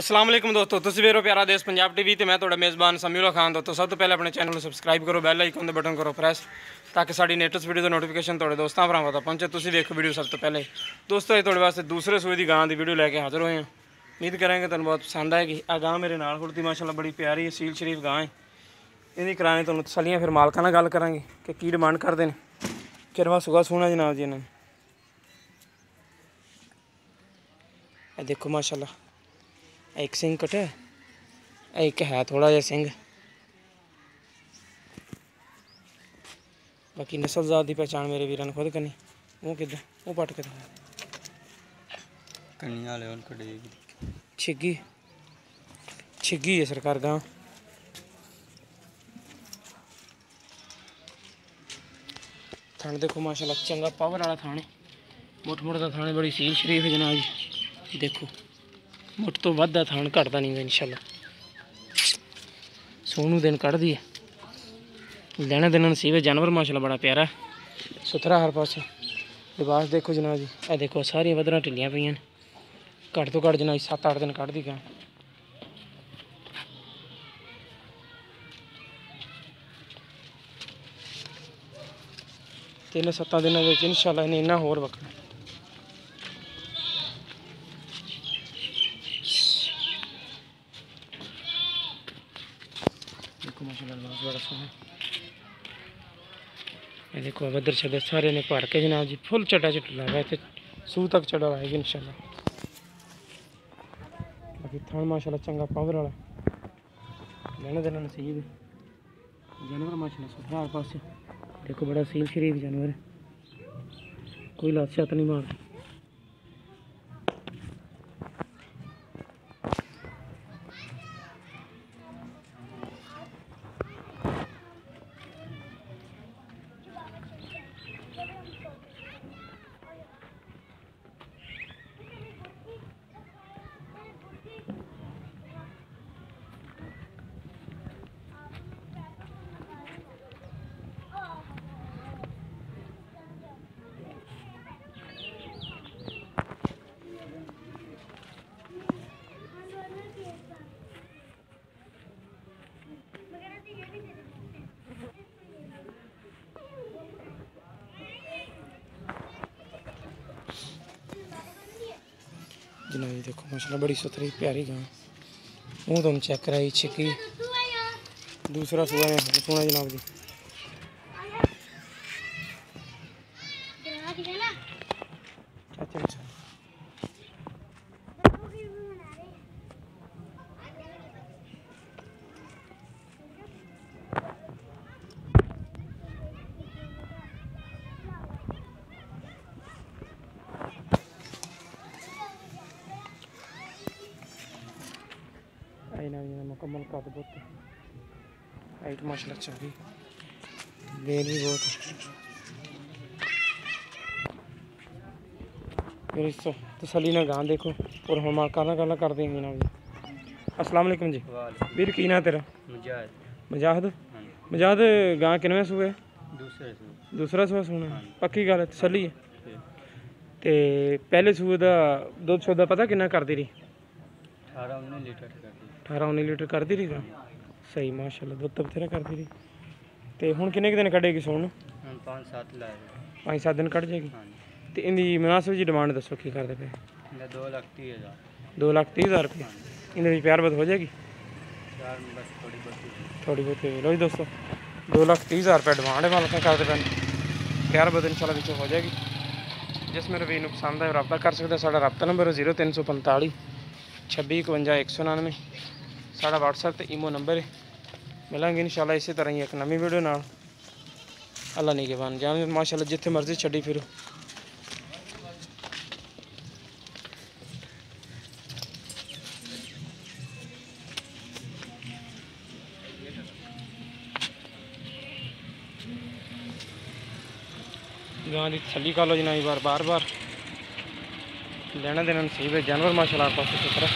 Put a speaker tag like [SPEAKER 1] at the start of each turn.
[SPEAKER 1] अस्सलाम वालेकुम दोस्तों, तुसीं वेख रहे हो प्यारा देश पंजाब टीवी ते मैं तुहाडा मेज़बान समीउल्लाह खान। दोस्तों सब तो पहले अपने चैनल को सबसक्राइब करो, बैल आइकन दे बटन करो प्रेस ताकि साड़ी लेटेस्ट वीडियो का नोटिफिकेशन तुहाडे दोस्तां भरावां तक पहुंचे। तुसीं देखो वीडियो सब तो पहले। दोस्तों ये तुहाडे वास्ते दूसरे सूए की गां की वीडियो लैके हाजिर होए हैं। उम्मीद करेंगे तुहानूं बहुत पसंद आएगी। आ गां मेरे नाल खड़ोती माशाअल्लाह बड़ी प्यारी असील शरीफ गां है। इहदी कराने तुहानूं तसल्लियां, फिर मालकां नाल गल करांगे कि की डिमांड करदे ने। किरवा सुगा सूना जनाब जी इन्हां ने। देखो माशाअल्लाह एक सिंह कटे, एक है थोड़ा जहा सिंह। बाकी नस्ल जात की पहचान मेरे वीर ने खुद करनी। मुँह कि मुँह पट के छिग्गी छिग्गी है सरकार गां। थाने देखो माशाल्लाह चंगा पावर वाला थाने, मुठ मुठ का थाने, बड़ी सील शरीफ है जनाब जी। देखो मुठ तो वधा थान घटता नहीं गा इंशाल्लाह। सोनू दिन कढ़ दी है, लेना दिन नसीब है। जानवर माशाल्लाह बड़ा प्यारा सुथरा हर पास। लिबास देखो जनाब जी, ए देखो सारिया वधरा ढिलियां पईयां ने। घट तो घट जनाब 7-8 दिन कढ़ दी गां। 3-7 दिनों में इंशाल्लाह इन्हें इन्ना होर वकना। देखो माशाल्लाह लिबास बड़ा सोहना। ये देखो वधर छदर सारे ने भर के जनाब जी फुल चटा चट लगा है। सूह तक चढ़ा आएगी इंशाल्लाह। बाकी थान माशाल्लाह चंगा पावर वाला, लेना देना नसीब है। जानवर माशाल्लाह सुथरा हर पास। देखो बड़ा सील शरीफ जानवर है, कोई लात शात नहीं मारता। जनाब जी देखो माशाल्लाह बड़ी सुथरी प्यारी गां। मुँह तुम चेक कराई छिकी, दूसरा सूआ है सोना जनाब जी। अच्छा मुकम्मल कद बहुत हाइट माशाल्लाह चंगी, वेल भी बहुत मेरी तसली ना गां देखो। और हम मालका गल कर देंगे ना जी। अस्सलाम वालेकुम जी वीर, की ना तेरा? मजाहद। मजाहद गां किनवें सूए? दूसरा सूआ सूना। पक्की गल तसली है। तो पहले सूए का दुध शुद्ध पता किन्ना करती रही? 18-19 लीटर करती रही गां। सही माशाल्लाह दुध तो बथेरा करती रही। तो हुण किन्ने दिन कढ़ेगी सोन? 5-7 दिन कढ़ जाएगी। तो इनकी मुनासिब जी डिमांड दसो की करते पे? 2,30,000 रुपये। इन्हें भी प्यार बद हो जाएगी थोड़ी बहुत। लो जी दोस्तों 2,30,000 रुपये डिमांड है, मालक करते पे। प्यार बद इंशाल्लाह विच हो जाएगी। जिस मेरे वीर पसंद है रब्ता कर सकते। साडा रब्ता नंबर 0345 26 51 199 साडा व्हाट्सएप ते ईमो नंबर है। मिलेंगे इंशाल्लाह इसी तरह ही एक नवी वीडियो नाल। अल्लाह निगहबान जान माशाल्लाह जिथे मर्जी छड्डी फिरो। गां की तसल्ली कर लो जी बार बार लेना देना नसीब है। जानवर माशाल्लाह पास सुथरा।